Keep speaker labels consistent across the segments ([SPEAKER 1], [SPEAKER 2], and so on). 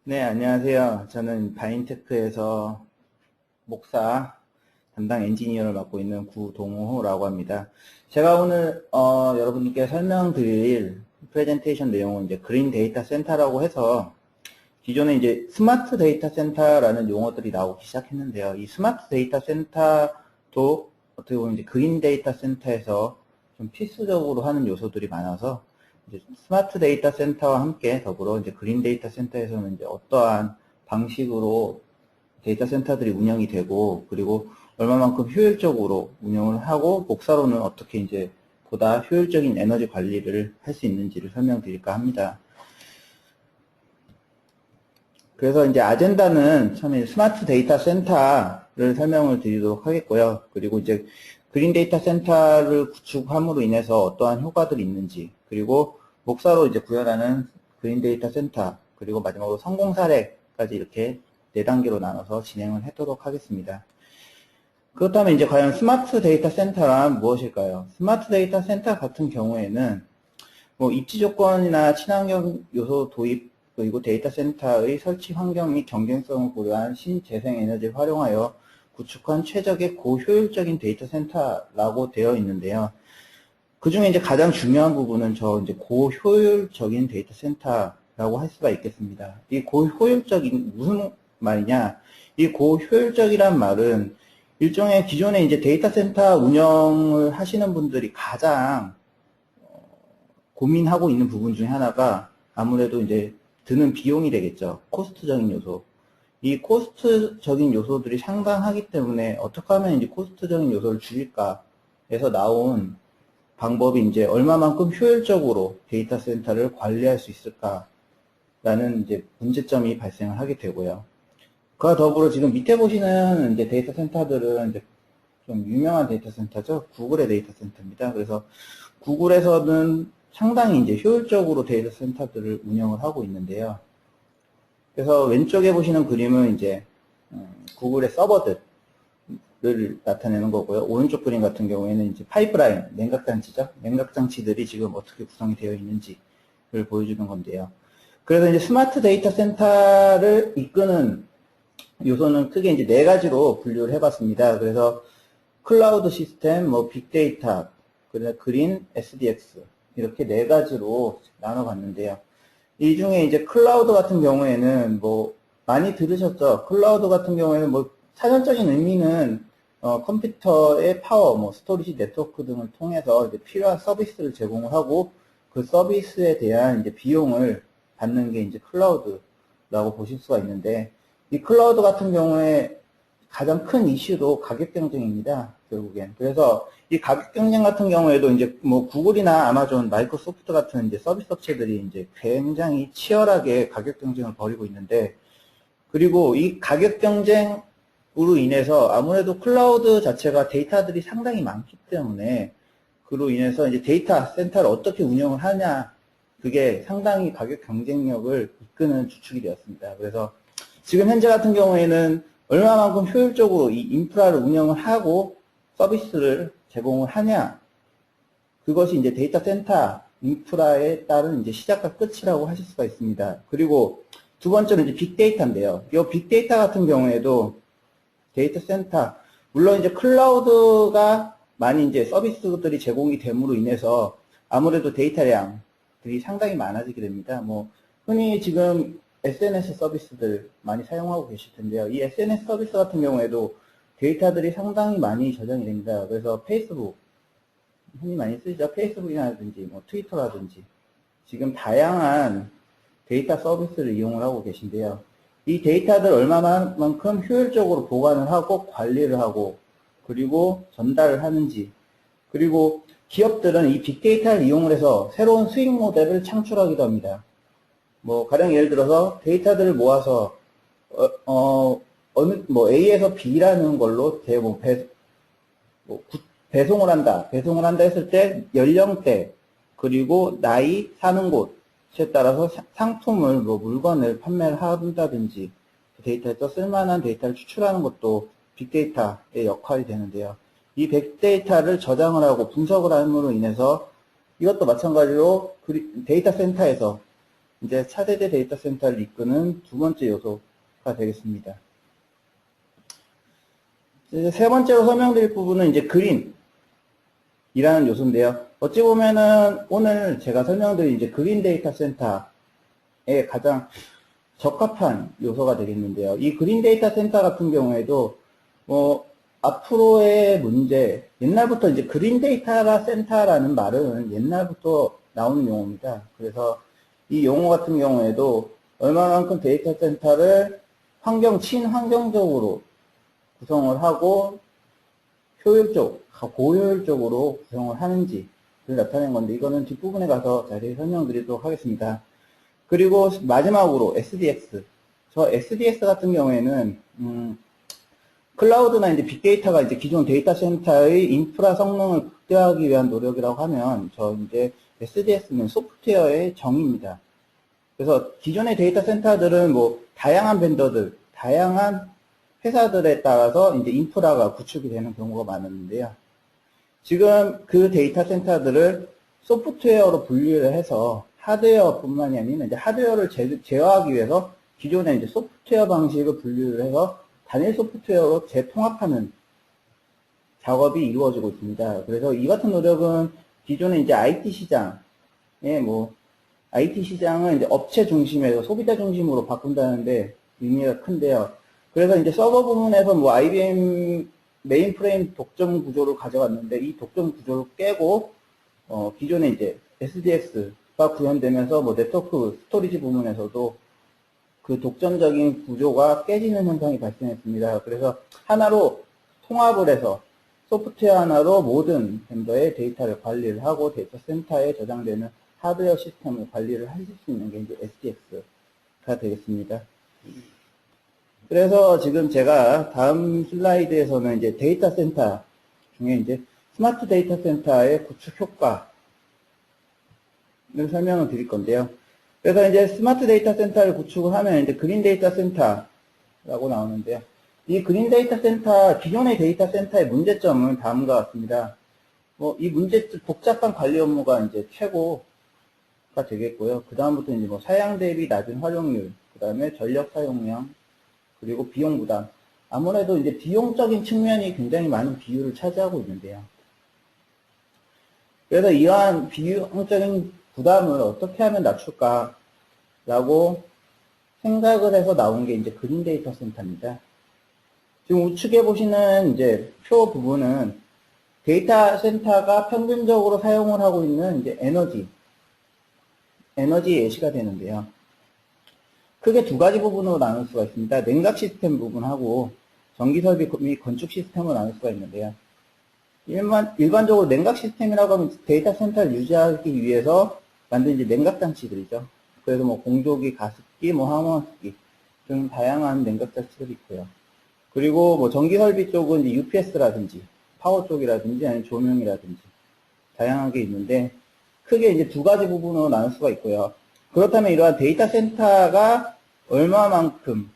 [SPEAKER 1] 네, 안녕하세요. 저는 바인테크에서 목사 담당 엔지니어를 맡고 있는 구동호라고 합니다. 제가 오늘 여러분께 설명드릴 프레젠테이션 내용은 이제 그린 데이터 센터라고 해서 기존에 이제 스마트 데이터 센터라는 용어들이 나오기 시작했는데요. 이 스마트 데이터 센터도 어떻게 보면 이제 그린 데이터 센터에서 좀 필수적으로 하는 요소들이 많아서 이제 스마트 데이터 센터와 함께 더불어 이제 그린 데이터 센터에서는 이제 어떠한 방식으로 데이터 센터들이 운영이 되고 그리고 얼마만큼 효율적으로 운영을 하고 목사로는 어떻게 이제 보다 효율적인 에너지 관리를 할 수 있는지를 설명드릴까 합니다. 그래서 이제 아젠다는 처음에 스마트 데이터 센터를 설명을 드리도록 하겠고요. 그리고 이제 그린 데이터 센터를 구축함으로 인해서 어떠한 효과들이 있는지, 그리고 목사로 이제 구현하는 그린 데이터 센터, 그리고 마지막으로 성공 사례까지 이렇게 4단계로 나눠서 진행을 하도록 하겠습니다. 그렇다면 이제 과연 스마트 데이터 센터란 무엇일까요? 스마트 데이터 센터 같은 경우에는 뭐 입지 조건이나 친환경 요소 도입, 그리고 데이터 센터의 설치 환경 및 경쟁성을 고려한 신재생 에너지를 활용하여 구축한 최적의 고효율적인 데이터 센터라고 되어 있는데요. 그 중에 이제 가장 중요한 부분은 이제 고효율적인 데이터 센터라고 할 수가 있겠습니다. 이 고효율적인 무슨 말이냐? 이 고효율적이란 말은 일종의 기존에 이제 데이터 센터 운영을 하시는 분들이 가장 고민하고 있는 부분 중에 하나가 아무래도 이제 드는 비용이 되겠죠. 코스트적인 요소. 이 코스트적인 요소들이 상당하기 때문에 어떻게 하면 이제 코스트적인 요소를 줄일까 해서 나온 방법이 이제 얼마만큼 효율적으로 데이터 센터를 관리할 수 있을까라는 이제 문제점이 발생을 하게 되고요. 그와 더불어 지금 밑에 보시는 이제 데이터 센터들은 이제 좀 유명한 데이터 센터죠. 구글의 데이터 센터입니다. 그래서 구글에서는 상당히 이제 효율적으로 데이터 센터들을 운영을 하고 있는데요. 그래서 왼쪽에 보시는 그림은 이제 구글의 서버들을 나타내는 거고요. 오른쪽 그림 같은 경우에는 이제 파이프라인, 냉각장치죠. 냉각장치들이 지금 어떻게 구성이 되어 있는지를 보여주는 건데요. 그래서 이제 스마트 데이터 센터를 이끄는 요소는 크게 이제 4가지로 분류를 해봤습니다. 그래서 클라우드 시스템, 뭐 빅데이터, 그리고 그린, SDX 이렇게 4가지로 나눠봤는데요. 이 중에 이제 클라우드 같은 경우에는 뭐 많이 들으셨죠? 클라우드 같은 경우에는 뭐 사전적인 의미는 컴퓨터의 파워, 뭐 스토리지 네트워크 등을 통해서 이제 필요한 서비스를 제공을 하고 그 서비스에 대한 이제 비용을 받는 게 이제 클라우드라고 보실 수가 있는데 이 클라우드 같은 경우에 가장 큰 이슈도 가격 경쟁입니다. 결국엔. 그래서 이 가격 경쟁 같은 경우에도 이제 뭐 구글이나 아마존, 마이크로소프트 같은 이제 서비스 업체들이 이제 굉장히 치열하게 가격 경쟁을 벌이고 있는데, 그리고 이 가격 경쟁으로 인해서 아무래도 클라우드 자체가 데이터들이 상당히 많기 때문에 그로 인해서 이제 데이터 센터를 어떻게 운영을 하냐, 그게 상당히 가격 경쟁력을 이끄는 주축이 되었습니다. 그래서 지금 현재 같은 경우에는 얼마만큼 효율적으로 이 인프라를 운영을 하고 서비스를 제공을 하냐. 그것이 이제 데이터 센터 인프라에 따른 이제 시작과 끝이라고 하실 수가 있습니다. 그리고 두 번째는 이제 빅데이터인데요. 이 빅데이터 같은 경우에도 데이터 센터, 물론 이제 클라우드가 많이 이제 서비스들이 제공이 됨으로 인해서 아무래도 데이터량들이 상당히 많아지게 됩니다. 뭐, 흔히 지금 SNS 서비스들 많이 사용하고 계실 텐데요. 이 SNS 서비스 같은 경우에도 데이터들이 상당히 많이 저장이 됩니다. 그래서 페이스북, 흔히 많이 쓰시죠. 페이스북이라든지 뭐 트위터라든지 지금 다양한 데이터 서비스를 이용을 하고 계신데요. 이 데이터들 얼마만큼 효율적으로 보관을 하고 관리를 하고 그리고 전달을 하는지, 그리고 기업들은 이 빅데이터를 이용을 해서 새로운 수익 모델을 창출하기도 합니다. 뭐 가령 예를 들어서 데이터들을 모아서 뭐 A에서 B라는 걸로 배송을 한다 했을 때 연령대 그리고 나이, 사는 곳에 따라서 상품을 뭐 물건을 판매를 한다든지 데이터에서 쓸만한 데이터를 추출하는 것도 빅데이터의 역할이 되는데요. 이 빅데이터를 저장을 하고 분석을 함으로 인해서 이것도 마찬가지로 데이터 센터에서 이제 차세대 데이터 센터를 이끄는 두 번째 요소가 되겠습니다. 이제 세 번째로 설명드릴 부분은 이제 그린이라는 요소인데요. 어찌 보면은 오늘 제가 설명드린 이제 그린 데이터 센터의 가장 적합한 요소가 되겠는데요. 이 그린 데이터 센터 같은 경우에도 앞으로의 문제, 옛날부터 이제 그린 데이터 센터라는 말은 옛날부터 나오는 용어입니다. 그래서 이 용어 같은 경우에도 얼마만큼 데이터 센터를 친환경적으로 구성을 하고 고효율적으로 구성을 하는지를 나타낸 건데, 이거는 뒷부분에 가서 자세히 설명드리도록 하겠습니다. 그리고 마지막으로 SDX. 저 SDX 같은 경우에는 클라우드나 이제 빅데이터가 이제 기존 데이터 센터의 인프라 성능을 극대화하기 위한 노력이라고 하면, 이제 SDX는 소프트웨어의 정의입니다. 그래서 기존의 데이터 센터들은 다양한 벤더들, 다양한 회사들에 따라서 이제 인프라가 구축이 되는 경우가 많았는데요. 지금 그 데이터 센터들을 소프트웨어로 분류를 해서 하드웨어뿐만이 아니라 이제 하드웨어를 제어하기 위해서 기존의 이제 소프트웨어 방식을 분류를 해서 단일 소프트웨어로 재통합하는 작업이 이루어지고 있습니다. 그래서 이 같은 노력은 기존의 이제 IT 시장을 이제 업체 중심에서 소비자 중심으로 바꾼다는데 의미가 큰데요. 그래서 이제 서버 부분에서 IBM 메인프레임 독점 구조를 가져갔는데, 이 독점 구조를 깨고 기존의 이제 SDX가 구현되면서 네트워크 스토리지 부분에서도 그 독점적인 구조가 깨지는 현상이 발생했습니다. 그래서 하나로 통합을 해서 소프트웨어 하나로 모든 벤더의 데이터를 관리를 하고 데이터 센터에 저장되는 하드웨어 시스템을 관리를 하실 수 있는 게 이제 SDX가 되겠습니다. 그래서 지금 제가 다음 슬라이드에서는 이제 데이터 센터 중에 이제 스마트 데이터 센터의 구축 효과를 설명을 드릴 건데요. 그래서 이제 스마트 데이터 센터를 구축을 하면 이제 그린 데이터 센터라고 나오는데요. 이 그린 데이터 센터, 기존의 데이터 센터의 문제점은 다음과 같습니다. 이 복잡한 관리 업무가 이제 최고가 되겠고요. 그 다음부터 이제 사양 대비 낮은 활용률, 그 다음에 전력 사용량, 그리고 비용 부담. 아무래도 이제 비용적인 측면이 굉장히 많은 비율을 차지하고 있는데요. 그래서 이러한 비용적인 부담을 어떻게 하면 낮출까라고 생각을 해서 나온 게 이제 그린 데이터 센터입니다. 지금 우측에 보시는 이제 표 부분은 데이터 센터가 평균적으로 사용을 하고 있는 이제 에너지 예시가 되는데요. 크게 두 가지 부분으로 나눌 수가 있습니다. 냉각 시스템 부분하고 전기 설비 및 건축 시스템으로 나눌 수가 있는데요. 일반적으로 냉각 시스템이라고 하면 데이터 센터를 유지하기 위해서 만든 이제 냉각 장치들이죠. 그래서 공조기, 가습기, 항원습기 등 다양한 냉각 장치들이 있고요. 그리고 전기 설비 쪽은 이제 UPS라든지 파워 쪽이라든지 아니면 조명이라든지 다양한 게 있는데, 크게 이제 두 가지 부분으로 나눌 수가 있고요. 그렇다면 이러한 데이터 센터가 얼마만큼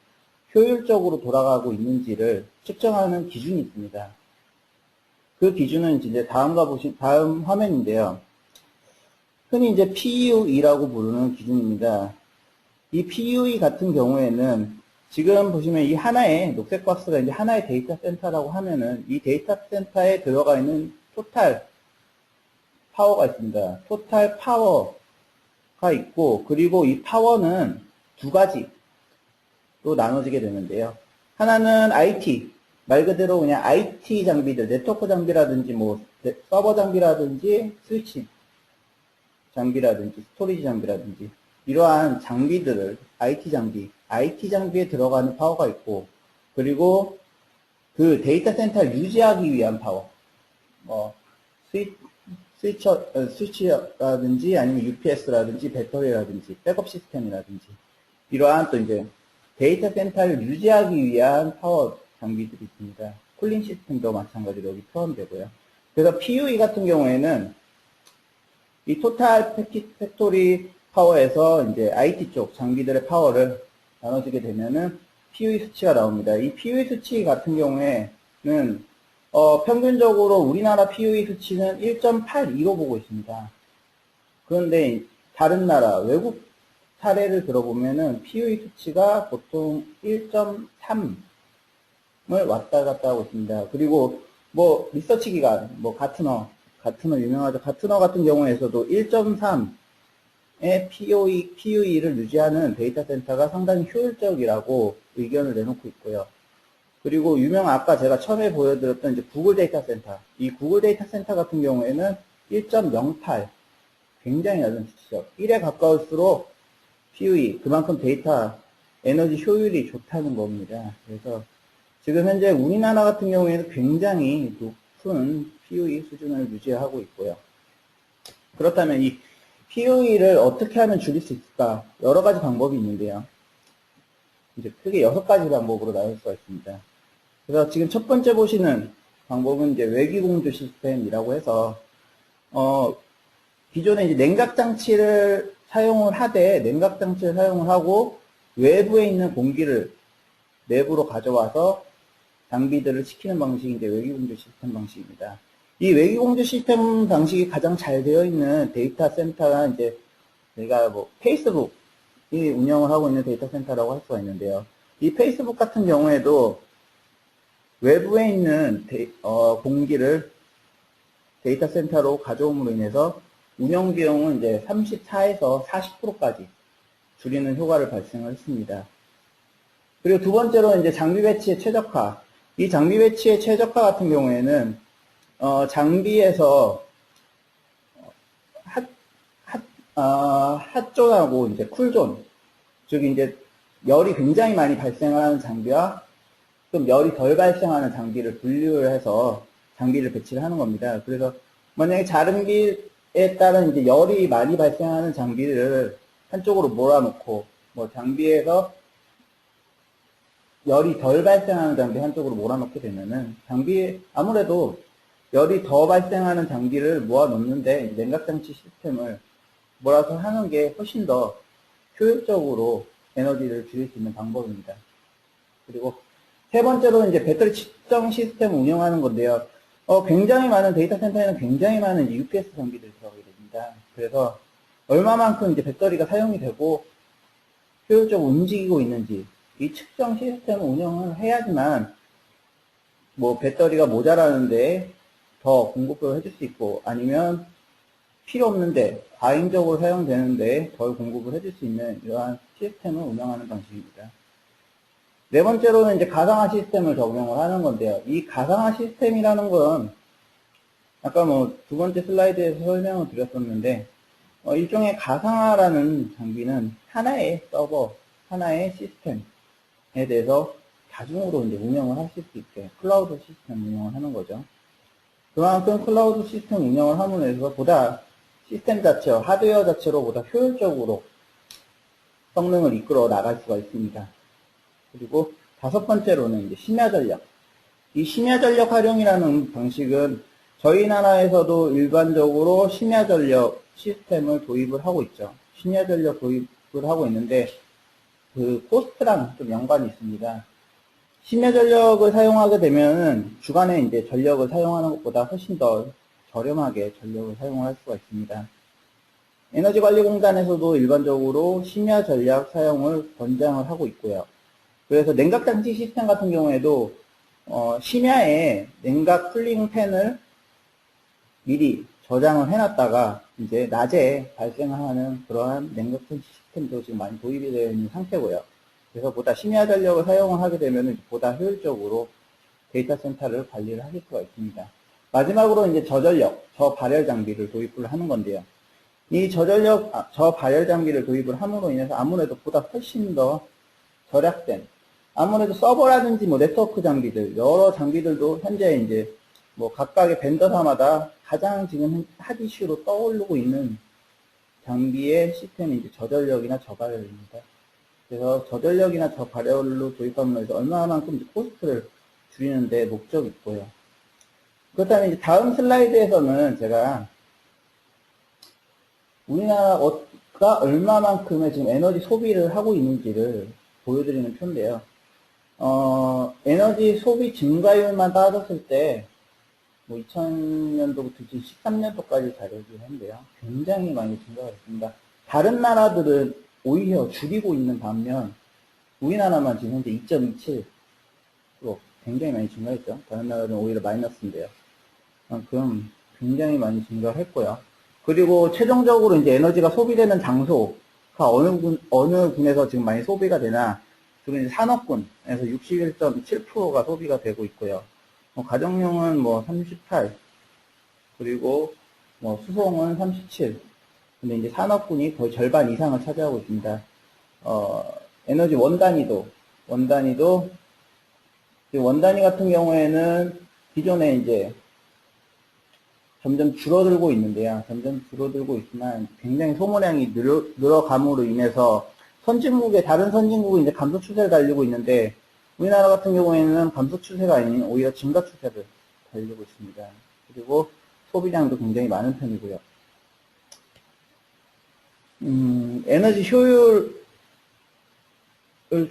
[SPEAKER 1] 효율적으로 돌아가고 있는지를 측정하는 기준이 있습니다. 그 기준은 이제 다음 화면인데요. 흔히 이제 PUE라고 부르는 기준입니다. 이 PUE 같은 경우에는 지금 보시면 이 하나의 녹색 박스가 이제 하나의 데이터 센터라고 하면은 이 데이터 센터에 들어가 있는 토탈 파워가 있습니다. 토탈 파워가 있고, 그리고 이 파워는 두 가지로 나눠지게 되는데요. 하나는 IT, 말 그대로 그냥 IT 장비들, 네트워크 장비라든지 서버 장비라든지 스위치 장비라든지 스토리지 장비라든지 이러한 장비들을 IT 장비에 들어가는 파워가 있고, 그리고 그 데이터 센터를 유지하기 위한 파워, 스위치라든지 아니면 UPS라든지 배터리라든지 백업 시스템이라든지 이러한 또 이제 데이터 센터를 유지하기 위한 파워 장비들이 있습니다. 쿨링 시스템도 마찬가지로 여기 포함되고요. 그래서 PUE 같은 경우에는 이 토탈 팩토리 파워에서 이제 IT 쪽 장비들의 파워를 나눠지게 되면은 PUE 수치가 나옵니다. 이 PUE 수치 같은 경우에는 평균적으로 우리나라 PUE 수치는 1.82로 보고 있습니다. 그런데 다른 나라, 외국 사례를 들어보면은 PUE 수치가 보통 1.3을 왔다 갔다 하고 있습니다. 그리고 뭐 리서치 기관, 뭐 가트너 유명하죠. 가트너 같은 경우에서도 1.3의 PUE를 유지하는 데이터 센터가 상당히 효율적이라고 의견을 내놓고 있고요. 그리고 아까 제가 처음에 보여드렸던 이제 구글 데이터 센터. 이 구글 데이터 센터 같은 경우에는 1.08. 굉장히 낮은 수치죠. 1에 가까울수록 PUE, 그만큼 데이터 에너지 효율이 좋다는 겁니다. 그래서 지금 현재 우리나라 같은 경우에는 굉장히 높은 PUE 수준을 유지하고 있고요. 그렇다면 이 PUE를 어떻게 하면 줄일 수 있을까? 여러 가지 방법이 있는데요. 이제 크게 6가지 방법으로 나눌 수가 있습니다. 그래서 지금 첫 번째 보시는 방법은 이제 외기공조 시스템이라고 해서, 기존에 이제 냉각장치를 사용을 하고 외부에 있는 공기를 내부로 가져와서 장비들을 식히는 방식이 이제 외기공조 시스템 방식입니다. 이 외기공조 시스템 방식이 가장 잘 되어 있는 데이터 센터가 이제 저희가 뭐 페이스북이 운영을 하고 있는 데이터 센터라고 할 수가 있는데요. 이 페이스북 같은 경우에도 외부에 있는 공기를 데이터 센터로 가져옴으로 인해서 운영 비용은 이제 34에서 40%까지 줄이는 효과를 발생을 했습니다. 그리고 두 번째로 이제 장비 배치의 최적화. 이 장비 배치의 최적화 같은 경우에는 장비에서 핫존하고 이제 쿨존, 즉 이제 열이 굉장히 많이 발생하는 장비와 좀 열이 덜 발생하는 장비를 분류를 해서 장비를 배치를 하는 겁니다. 그래서 만약에 자름기에 따른 이제 열이 많이 발생하는 장비를 한쪽으로 몰아놓고, 뭐 장비에서 열이 덜 발생하는 장비 한쪽으로 몰아놓게 되면은 아무래도 열이 더 발생하는 장비를 모아놓는데 냉각장치 시스템을 몰아서 하는 게 훨씬 더 효율적으로 에너지를 줄일 수 있는 방법입니다. 그리고 세 번째로는 이제 배터리 측정 시스템을 운영하는 건데요. 굉장히 많은 데이터 센터에는 굉장히 많은 UPS 장비들이 들어가게 됩니다. 그래서 얼마만큼 이제 배터리가 사용이 되고 효율적으로 움직이고 있는지 이 측정 시스템을 운영을 해야지만 뭐 배터리가 모자라는데 더 공급을 해줄 수 있고 아니면 필요 없는데 과잉적으로 사용되는데 덜 공급을 해줄 수 있는 이러한 시스템을 운영하는 방식입니다. 네 번째로는 이제 가상화 시스템을 적용을 하는 건데요. 이 가상화 시스템이라는 건 아까 뭐 두 번째 슬라이드에서 설명을 드렸었는데 일종의 가상화라는 장비는 하나의 서버, 하나의 시스템에 대해서 다중으로 이제 운영을 하실 수 있게 클라우드 시스템 운영을 하는 거죠. 그만큼 클라우드 시스템 운영을 함으로 해서 보다 시스템 자체와 하드웨어 자체로 보다 효율적으로 성능을 이끌어 나갈 수가 있습니다. 그리고 다섯 번째로는 이제 심야 전력. 이 심야 전력 활용이라는 방식은 저희 나라에서도 일반적으로 심야 전력 시스템을 도입을 하고 있죠. 심야 전력 도입을 하고 있는데 그 코스트랑 좀 연관이 있습니다. 심야 전력을 사용하게 되면은 주간에 이제 전력을 사용하는 것보다 훨씬 더 저렴하게 전력을 사용할 수가 있습니다. 에너지관리공단에서도 일반적으로 심야 전력 사용을 권장을 하고 있고요. 그래서 냉각장치 시스템 같은 경우에도 심야에 냉각 쿨링 팬을 미리 저장을 해놨다가 이제 낮에 발생하는 그러한 냉각장치 시스템도 지금 많이 도입이 되어 있는 상태고요. 그래서 보다 심야 전력을 사용을 하게 되면 보다 효율적으로 데이터 센터를 관리를 하실 수가 있습니다. 마지막으로 이제 저발열 장비를 도입을 하는 건데요. 이 저발열 장비를 도입을 함으로 인해서 아무래도 보다 훨씬 더 절약된, 아무래도 서버라든지 뭐 네트워크 장비들, 여러 장비들도 현재 이제 뭐 각각의 벤더사마다 가장 지금 핫 이슈로 떠오르고 있는 장비의 시스템이 이제 저전력이나 저발열입니다. 그래서 저전력이나 저발열로 도입함으로 해서 얼마만큼 코스트를 줄이는 데 목적이 있고요. 그렇다면 이제 다음 슬라이드에서는 제가 우리나라가 얼마만큼의 지금 에너지 소비를 하고 있는지를 보여드리는 표인데요. 에너지 소비 증가율만 따졌을 때, 뭐 2000년도부터 2013년도까지 자료이긴 한데요. 굉장히 많이 증가가 됐습니다. 다른 나라들은 오히려 줄이고 있는 반면, 우리나라만 지금 현재 2.27% 굉장히 많이 증가했죠. 다른 나라는 오히려 마이너스인데요. 그만큼 굉장히 많이 증가했고요. 그리고 최종적으로 이제 에너지가 소비되는 장소가 어느 군에서 지금 많이 소비가 되나, 주로 이제 산업군에서 61.7%가 소비가 되고 있고요. 가정용은 38, 그리고 수송은 37. 근데 이제 산업군이 거의 절반 이상을 차지하고 있습니다. 에너지 원단위 같은 경우에는 기존에 이제 점점 줄어들고 있는데요. 점점 줄어들고 있지만 굉장히 소모량이 늘어감으로 인해서 다른 선진국은 이제 감소 추세를 달리고 있는데, 우리나라 같은 경우에는 감소 추세가 아닌 오히려 증가 추세를 달리고 있습니다. 그리고 소비량도 굉장히 많은 편이고요. 에너지 효율을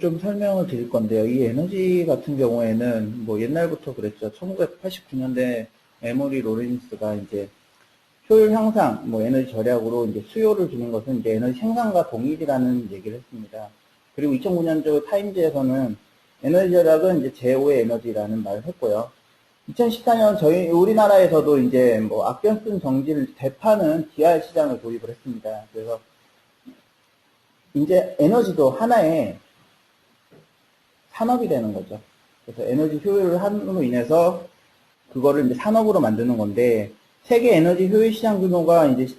[SPEAKER 1] 좀 설명을 드릴 건데요. 이 에너지 같은 경우에는 옛날부터 그랬죠. 1989년대 에머리 로렌스가 이제 효율 향상, 에너지 절약으로 이제 수요를 주는 것은 이제 에너지 생산과 동일이라는 얘기를 했습니다. 그리고 2009년도 타임즈에서는 에너지 절약은 이제 제5의 에너지라는 말을 했고요. 2014년 우리나라에서도 이제 아껴 쓴 전기를 되파는 DR 시장을 도입을 했습니다. 그래서 이제 에너지도 하나의 산업이 되는 거죠. 그래서 에너지 효율을 함으로 인해서 그거를 이제 산업으로 만드는 건데, 세계 에너지 효율 시장 규모가 이제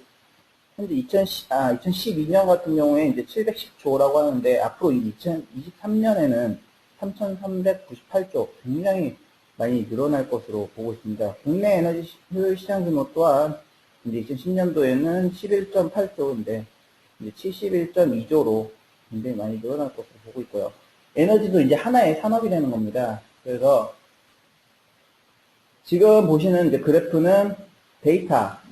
[SPEAKER 1] 현재 2012년 같은 경우에 이제 710조라고 하는데, 앞으로 2023년에는 3,398조, 굉장히 많이 늘어날 것으로 보고 있습니다. 국내 에너지 효율 시장 규모 또한 이제 2010년도에는 11.8조인데, 이제 71.2조로 굉장히 많이 늘어날 것으로 보고 있고요. 에너지도 이제 하나의 산업이 되는 겁니다. 그래서 지금 보시는 이제 그래프는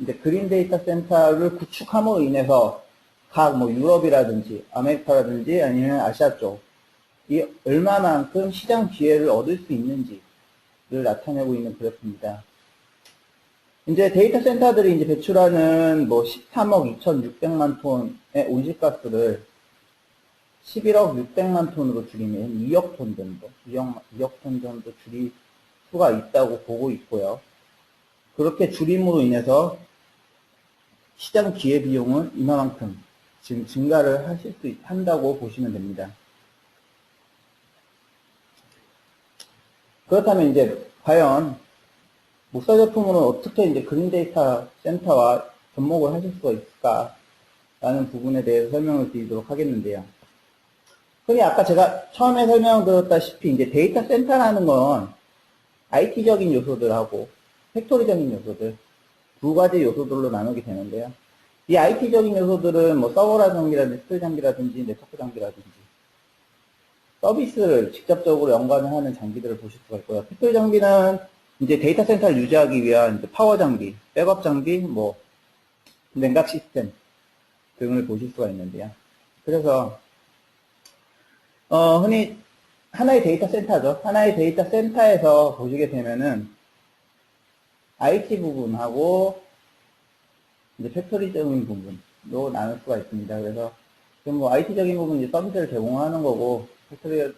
[SPEAKER 1] 이제 그린 데이터 센터를 구축함으로 인해서 각 유럽이라든지 아메리카라든지 아니면 아시아 쪽이 얼마만큼 시장 기회를 얻을 수 있는지를 나타내고 있는 그래프입니다. 이제 데이터 센터들이 이제 배출하는 13억 2,600만 톤의 온실가스를 11억 600만 톤으로 줄이면 2억 톤 정도 줄일 수가 있다고 보고 있고요. 그렇게 줄임으로 인해서 시장 기회 비용은 이만큼 지금 증가를 한다고 보시면 됩니다. 그렇다면 이제 과연 목사 제품으로는 어떻게 이제 그린 데이터 센터와 접목을 하실 수가 있을까라는 부분에 대해서 설명을 드리도록 하겠는데요. 흔히 아까 제가 처음에 설명드렸다시피 이제 데이터 센터라는 건 IT적인 요소들하고 팩토리적인 요소들, 두 가지 요소들로 나누게 되는데요. 이 IT적인 요소들은 서버라 장비라든지 스토리 장비라든지 네트워크 장비라든지 서비스를 직접적으로 연관을 하는 장비들을 보실 수가 있고요. 팩토리 장비는 이제 데이터 센터를 유지하기 위한 이제 파워 장비, 백업 장비, 냉각 시스템 등을 보실 수가 있는데요. 그래서 흔히 하나의 데이터 센터죠. 하나의 데이터 센터에서 보시게 되면은 IT 부분하고 이제 팩토리적인 부분으로 나눌 수가 있습니다. 그래서 지금 IT적인 부분은 이제 서비스를 제공하는 거고, 팩토리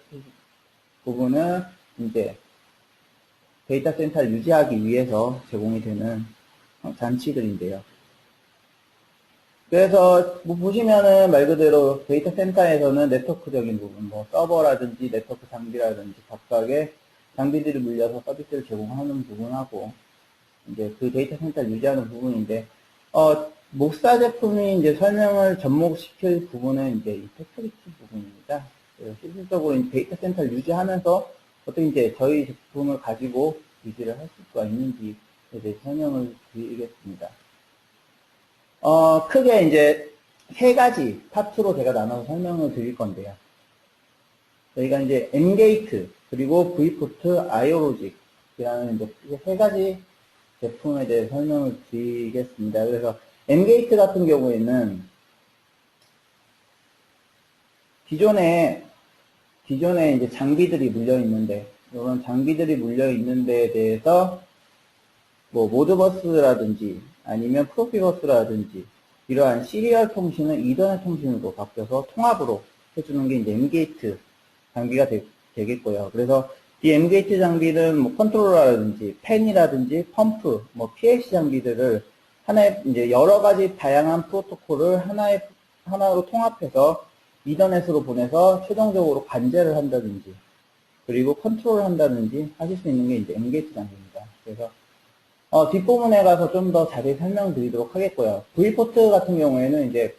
[SPEAKER 1] 부분은 이제 데이터 센터를 유지하기 위해서 제공이 되는 장치들인데요. 그래서 보시면은 말 그대로 데이터 센터에서는 네트워크적인 부분, 서버라든지 네트워크 장비라든지 각각의 장비들이 물려서 서비스를 제공하는 부분하고, 이제 그 데이터 센터를 유지하는 부분인데, 목사 제품이 이제 설명을 접목시킬 부분은 이제 이 팩토리티 부분입니다. 실질적으로 이제 데이터 센터를 유지하면서 어떻게 이제 저희 제품을 가지고 유지를 할 수가 있는지에 대해 설명을 드리겠습니다. 크게 이제 세 가지 파트로 제가 나눠서 설명을 드릴 건데요. 저희가 이제 M게이트, 그리고 V포트, 아이오로직이라는 이제 세 가지 제품에 대해 설명을 드리겠습니다. 그래서 M게이트 같은 경우에는 기존에 이제 장비들이 물려 있는데, 이런 장비들이 물려 있는 데에 대해서 모드버스라든지 아니면 프로피버스라든지 이러한 시리얼 통신은 이더넷 통신으로 바뀌어서 통합으로 해주는 게 이제 M게이트 장비가 되겠고요. 그래서 이 M게이트 장비는 뭐 컨트롤러라든지 팬이라든지 펌프, 뭐 PLC 장비들을 하나의 이제 여러 가지 다양한 프로토콜을 하나로 통합해서 이더넷으로 보내서 최종적으로 관제를 한다든지 그리고 컨트롤을 한다든지 하실 수 있는 게 이제 M게이트 장비입니다. 그래서 뒷부분에 가서 좀 더 자세히 설명드리도록 하겠고요. V포트 같은 경우에는 이제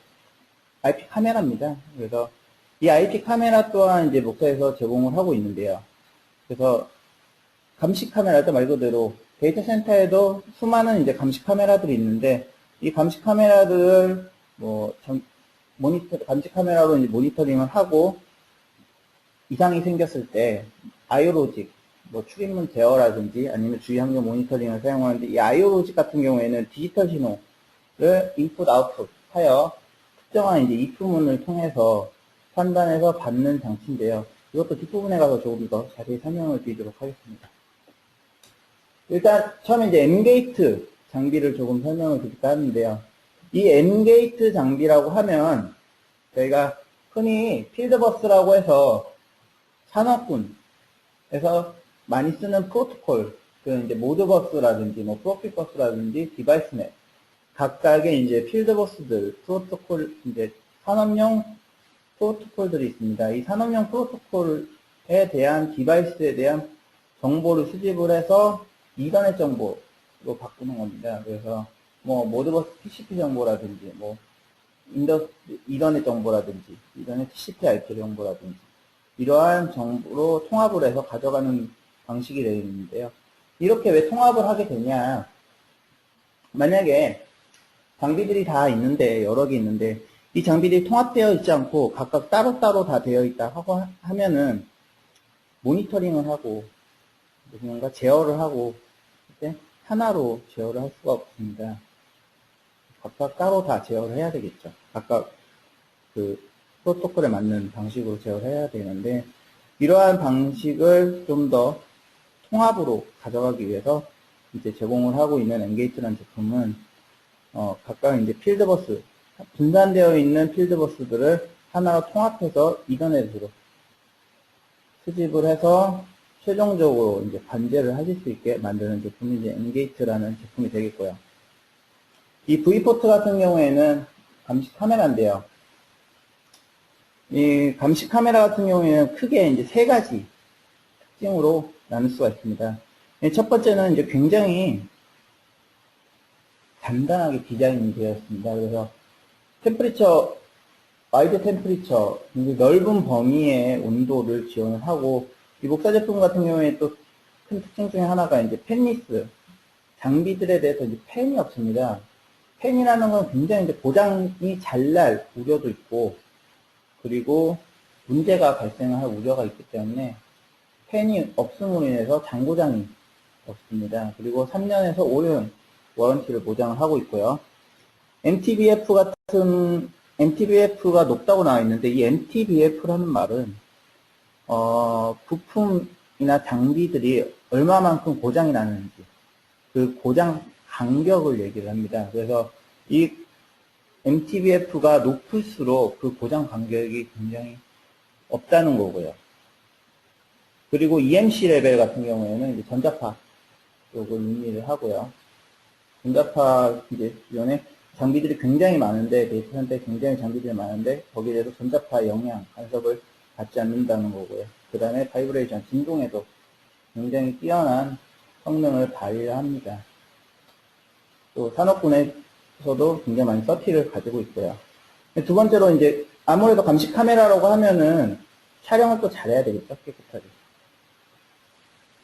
[SPEAKER 1] IP 카메라입니다. 그래서 이 IP 카메라 또한 이제 목사에서 제공을 하고 있는데요. 그래서 감시 카메라도 말 그대로 데이터 센터에도 수많은 이제 감시 카메라들이 있는데 이 감시 카메라들을 감시 카메라로 이제 모니터링을 하고 이상이 생겼을 때 아이오로직 출입문 제어라든지 아니면 주의 환경 모니터링을 사용하는데 이 아이오로직 같은 경우에는 디지털 신호를 인풋 아웃풋 하여 특정한 이제 입구문을 통해서 판단해서 받는 장치인데요. 이것도 뒷부분에 가서 조금 더 자세히 설명을 드리도록 하겠습니다. 일단 처음에 이제 M게이트 장비를 조금 설명을 드릴까 하는데요. 이 M게이트 장비라고 하면 저희가 흔히 필드버스라고 해서 산업군에서 많이 쓰는 프로토콜, 그 이제 모드버스라든지 프로핏버스라든지 디바이스넷 각각의 이제 필드버스들 프로토콜 이제 산업용 프로토콜들이 있습니다. 이 산업용 프로토콜에 대한 디바이스에 대한 정보를 수집을 해서 이더넷 정보로 바꾸는 겁니다. 그래서 모드버스 TCP 정보라든지 이더넷 정보라든지 이더넷 TCP IP 정보라든지 이러한 정보로 통합을 해서 가져가는 방식이 되어 있는데요. 이렇게 왜 통합을 하게 되냐? 만약에 장비들이 다 있는데 여러 개 있는데 이 장비들이 통합되어 있지 않고 각각 따로따로 다 되어 있다 하고 하면은 모니터링을 하고 뭔가 제어를 하고 이제 하나로 제어를 할 수가 없습니다. 각각 따로 다 제어를 해야 되겠죠. 각각 그 프로토콜에 맞는 방식으로 제어를 해야 되는데 이러한 방식을 좀 더 통합으로 가져가기 위해서 이제 제공을 하고 있는 M게이트라는 제품은 각각 이제 필드버스 분산되어 있는 필드버스들을 하나로 통합해서 이더넷으로 수집을 해서 최종적으로 이제 관제를 하실 수 있게 만드는 제품이 이제 M게이트라는 제품이 되겠고요. 이 V포트 같은 경우에는 감시 카메라인데요. 이 감시 카메라 같은 경우에는 크게 이제 세 가지 특징으로 나눌 수가 있습니다. 첫 번째는 이제 굉장히 단단하게 디자인이 되어 있습니다. 그래서 템퍼리처, 와이드 템퍼리처, 넓은 범위의 온도를 지원을 하고, 이 목사 제품 같은 경우에 또 큰 특징 중에 하나가 이제 팬리스, 장비들에 대해서 이제 팬이 없습니다. 팬이라는 건 굉장히 이제 고장이 잘 날 우려도 있고, 그리고 문제가 발생할 우려가 있기 때문에 팬이 없음으로 인해서 장고장이 없습니다. 그리고 3년에서 5년 워런티를 보장을 하고 있고요. MTBF가 높다고 나와 있는데 이 MTBF라는 말은 부품이나 장비들이 얼마만큼 고장이 나는지 그 고장 간격을 얘기를 합니다. 그래서 이 MTBF가 높을수록 그 고장 간격이 굉장히 없다는 거고요. 그리고 EMC 레벨 같은 경우에는 이제 전자파 쪽을 의미를 하고요. 전자파 이제 기존에 장비들이 굉장히 많은데 데이터 센터에 굉장히 장비들이 많은데 거기에 대해서 전자파 영향 간섭을 받지 않는다는 거고요. 그 다음에 바이브레이션 진동에도 굉장히 뛰어난 성능을 발휘합니다. 또 산업군에서도 굉장히 많은 서티를 가지고 있고요. 두 번째로 이제 아무래도 감시 카메라라고 하면은 촬영을 또 잘해야 되겠죠, 깨끗하게.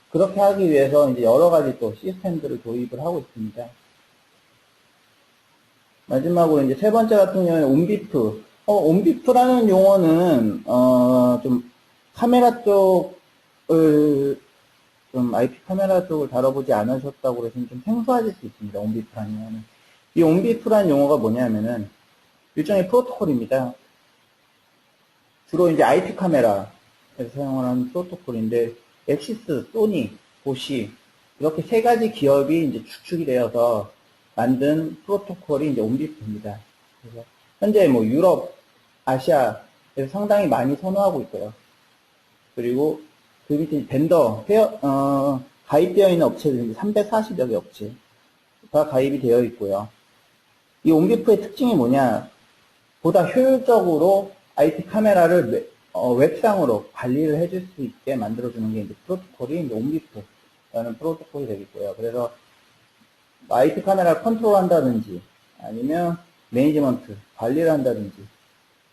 [SPEAKER 1] 그렇게 하기 위해서 이제 여러 가지 또 시스템들을 도입을 하고 있습니다. 마지막으로 이제 세 번째 같은 경우에는 온비프. 온비프라는 용어는, 좀 카메라 쪽을, 좀 IP 카메라 쪽을 다뤄보지 않으셨다고 해서 좀 생소하실 수 있습니다. 온비프라는 용어는. 이 온비프라는 용어가 뭐냐면은 일종의 프로토콜입니다. 주로 이제 IP 카메라에서 사용을 하는 프로토콜인데, 엑시스, 소니, 보시, 이렇게 세 가지 기업이 이제 축축이 되어서 만든 프로토콜이 이제 온비프입니다. 그래서 현재 뭐 유럽, 아시아에서 상당히 많이 선호하고 있고요. 그리고 그 밑에 벤더, 가입되어 있는 업체들이 340여 개 업체가 가입이 되어 있고요. 이 온비프의 특징이 뭐냐? 보다 효율적으로 IP 카메라를 웹상으로 관리를 해줄 수 있게 만들어주는 게 이제 프로토콜이 이제 온비프라는 프로토콜이 되겠고요. 그래서 IP 카메라를 컨트롤한다든지 아니면 매니지먼트, 관리를 한다든지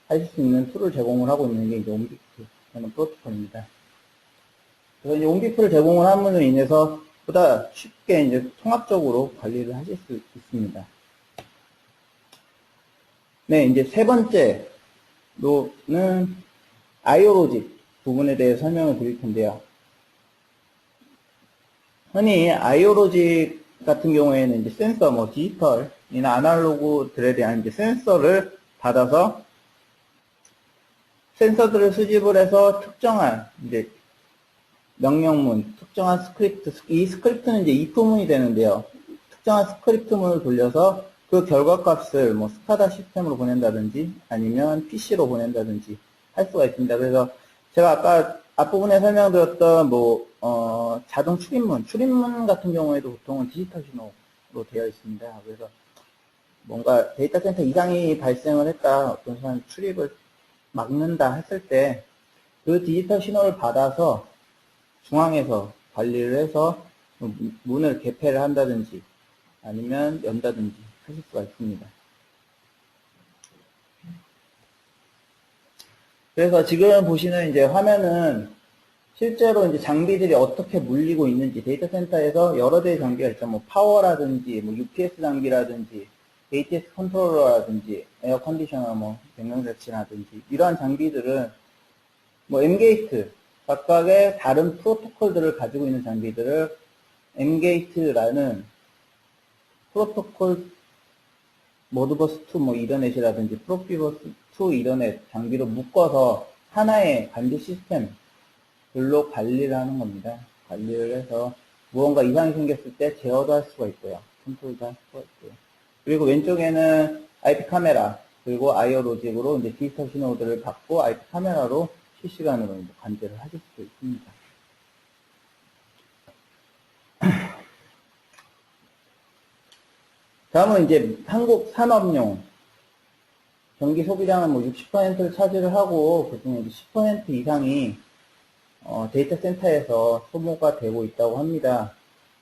[SPEAKER 1] 하실 수 있는 툴을 제공을 하고 있는 게 이제 온비프라는 프로토콜입니다. 그래서 이제 온비프를 제공을 함으로 인해서 보다 쉽게 이제 통합적으로 관리를 하실 수 있습니다. 네, 이제 세 번째로는 아이오로직 부분에 대해 설명을 드릴 텐데요. 흔히 아이오로직 같은 경우에는 이제 센서, 뭐 디지털이나 아날로그들에 대한 이제 센서를 받아서 센서들을 수집을 해서 특정한 이제 명령문, 특정한 스크립트, 이 스크립트는 이제 if문이 되는데요. 특정한 스크립트문을 돌려서 그 결과값을 뭐 스카다 시스템으로 보낸다든지 아니면 PC로 보낸다든지 할 수가 있습니다. 그래서 제가 아까 앞부분에 설명드렸던 뭐 자동 출입문 같은 경우에도 보통은 디지털 신호로 되어 있습니다. 그래서 뭔가 데이터 센터 이상이 발생을 했다, 어떤 사람 출입을 막는다 했을 때 그 디지털 신호를 받아서 중앙에서 관리를 해서 문을 개폐를 한다든지 아니면 연다든지 하실 수가 있습니다. 그래서 지금 보시는 이제 화면은 실제로 이제 장비들이 어떻게 물리고 있는지, 데이터 센터에서 여러 대의 장비가 있죠. 뭐 파워라든지, 뭐 UPS 장비라든지, ATS 컨트롤러라든지, 에어 컨디셔너, 뭐 변경장치라든지 이러한 장비들은 뭐 M게이트, 각각의 다른 프로토콜들을 가지고 있는 장비들을 M게이트라는 프로토콜 모드버스 2 뭐 이더넷이라든지 프로피버스 2 이더넷 장비로 묶어서 하나의 관리 시스템들로 관리를 하는 겁니다. 관리를 해서 무언가 이상이 생겼을 때 제어도 할 수가 있고요. 컨트롤도 할 수가 있고요. 그리고 왼쪽에는 IP 카메라, 그리고 아이오 로직으로 이제 디지털 신호들을 받고 IP 카메라로 실시간으로 이제 관제를 하실 수 있습니다. 다음은 이제 한국 산업용 전기 소비량은 뭐 60%를 차지를 하고 그중에 10% 이상이 데이터 센터에서 소모가 되고 있다고 합니다.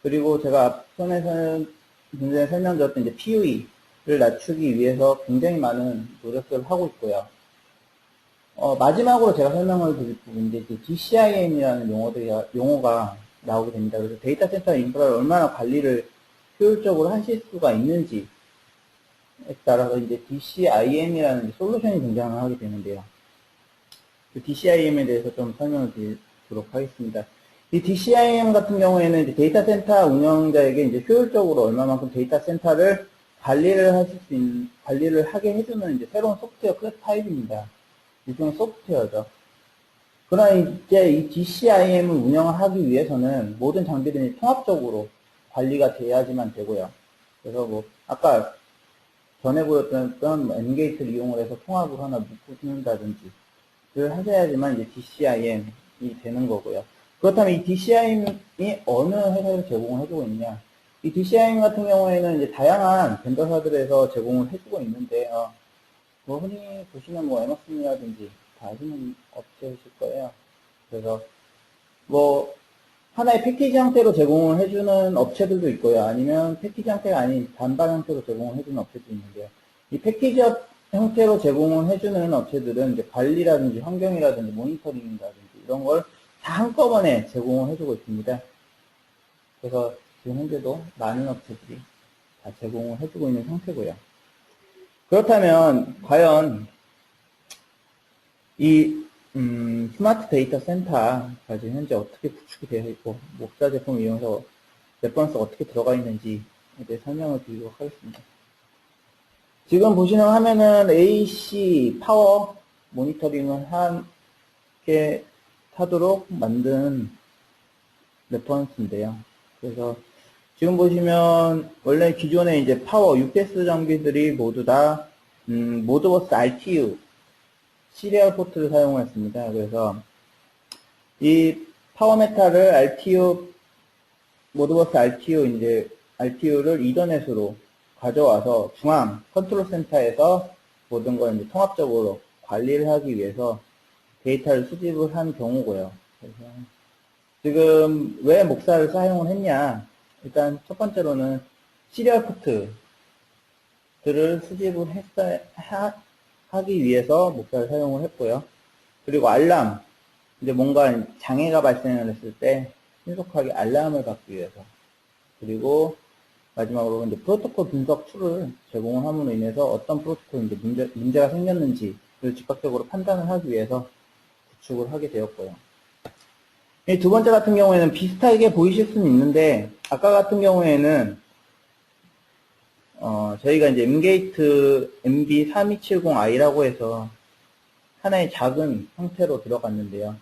[SPEAKER 1] 그리고 제가 앞선에서는 굉장히 설명드렸던 이제 PUE를 낮추기 위해서 굉장히 많은 노력들을 하고 있고요. 마지막으로 제가 설명을 드릴 부분인데 이제 DCIM이라는 용어가 나오게 됩니다. 그래서 데이터 센터 인프라를 얼마나 관리를 효율적으로 하실 수가 있는지에 따라서 이제 DCIM이라는 솔루션이 등장을 하게 되는데요. 그 DCIM에 대해서 좀 설명을 드리도록 하겠습니다. 이 DCIM 같은 경우에는 이제 데이터 센터 운영자에게 이제 효율적으로 얼마만큼 데이터 센터를 관리를 하게 해주는 이제 새로운 소프트웨어 클래스 타입입니다. 일종의 소프트웨어죠. 그러나 이제 이 DCIM을 운영을 하기 위해서는 모든 장비들이 통합적으로 관리가 돼야지만 되고요. 그래서 뭐 아까 전에 보였던 M게이트를 이용을 해서 통합을 하나 묶는다든지를 하셔야지만 이제 DCIM이 되는 거고요. 그렇다면 이 DCIM이 어느 회사에서 제공을 해주고 있냐? 이 DCIM 같은 경우에는 이제 다양한 벤더사들에서 제공을 해주고 있는데요. 뭐 흔히 보시면 뭐 에머슨이라든지 다 아시는 업체이실 거예요. 그래서 뭐 하나의 패키지 형태로 제공을 해주는 업체들도 있고요. 아니면 패키지 형태가 아닌 단발 형태로 제공을 해주는 업체도 있는데요. 이 패키지 형태로 제공을 해주는 업체들은 이제 관리라든지 환경이라든지 모니터링이라든지 이런 걸 다 한꺼번에 제공을 해주고 있습니다. 그래서 지금 현재도 많은 업체들이 다 제공을 해주고 있는 상태고요. 그렇다면 과연 이 스마트 데이터 센터가 지금 현재 어떻게 구축이 되어 있고 목사 제품을 이용해서 레퍼런스가 어떻게 들어가 있는지에 대해 설명을 드리도록 하겠습니다. 지금 보시는 화면은 AC 파워 모니터링을 함께 하도록 만든 레퍼런스인데요. 그래서 지금 보시면 원래 기존에 이제 파워 UPS 장비들이 모두 다 모드버스 RTU 시리얼 포트를 사용했습니다. 그래서 이 파워메탈을 모드버스 RTU를 이더넷으로 가져와서 중앙 컨트롤 센터에서 모든 걸 이제 통합적으로 관리를 하기 위해서 데이터를 수집을 한 경우고요. 그래서 지금 왜 목사를 사용을 했냐? 일단 첫 번째로는 시리얼 포트들을 수집을 하기 위해서 목사를 사용을 했고요. 그리고 알람, 이제 뭔가 장애가 발생을 했을 때 신속하게 알람을 받기 위해서. 그리고 마지막으로 이제 프로토콜 분석 툴을 제공을 함으로 인해서 어떤 프로토콜 이제 문제가 생겼는지를 즉각적으로 판단을 하기 위해서 구축을 하게 되었고요. 이 두 번째 같은 경우에는 비슷하게 보이실 수는 있는데, 아까 같은 경우에는 저희가 이제 엠게이트 MB3270i라고 해서 하나의 작은 형태로 들어갔는데요.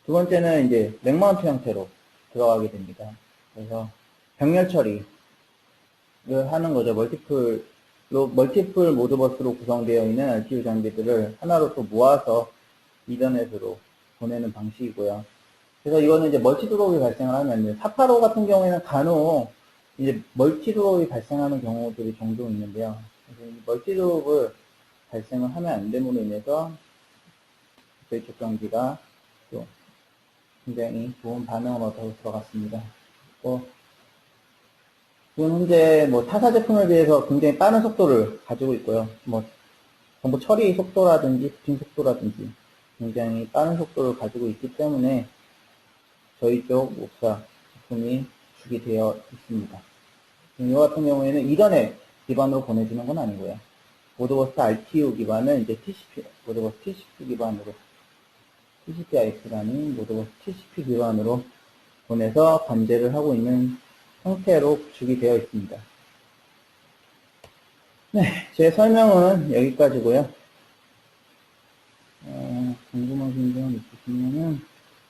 [SPEAKER 1] 두 번째는 이제 맥마운트 형태로 들어가게 됩니다. 그래서 병렬 처리를 하는 거죠. 멀티플 모드버스로 구성되어 있는 RTU 장비들을 하나로 또 모아서 이더넷으로 보내는 방식이고요. 그래서 이거는 이제 멀티 드롭이 발생을 하면, 485 같은 경우에는 간혹 이제 멀티 드롭이 발생하는 경우들이 종종 있는데요. 그래서 이 멀티 드롭을 발생을 하면 안 됨으로 인해서 저희 쪽 장비가 또 굉장히 좋은 반응을 얻어서 들어갔습니다. 지금 현재 타사 제품에 비해서 굉장히 빠른 속도를 가지고 있고요. 정보 처리 속도라든지 부팅 속도라든지 굉장히 빠른 속도를 가지고 있기 때문에 저희 쪽 목사 제품이 주게 되어 있습니다. 이 같은 경우에는 이더넷 기반으로 보내주는 건 아니고요. 모드버스 RTU 기반은 이제 모드버스 TCP 기반으로, TCP/IP라는 모드버스 TCP 기반으로 보내서 관제를 하고 있는 형태로 구축이 되어 있습니다. 네, 제 설명은 여기까지고요.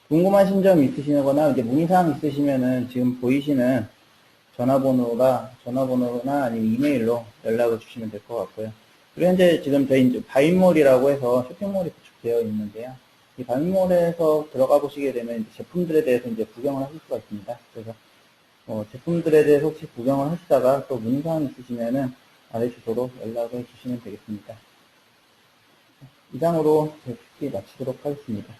[SPEAKER 1] 궁금하신 점 있으시거나 이제 문의사항 있으시면은 지금 보이시는 전화번호나 아니면 이메일로 연락을 주시면 될 것 같고요. 그리고 현재 지금 저희 이제 바인몰이라고 해서 쇼핑몰이 구축되어 있는데요. 이 바인몰에서 들어가 보시게 되면 이제 제품들에 대해서 이제 구경을 하실 수가 있습니다. 그래서 제품들에 대해서 혹시 구경을 하시다가 또 문의사항 있으시면은 아래 주소로 연락을 주시면 되겠습니다. 이상으로 제 PPT 마치도록 하겠습니다.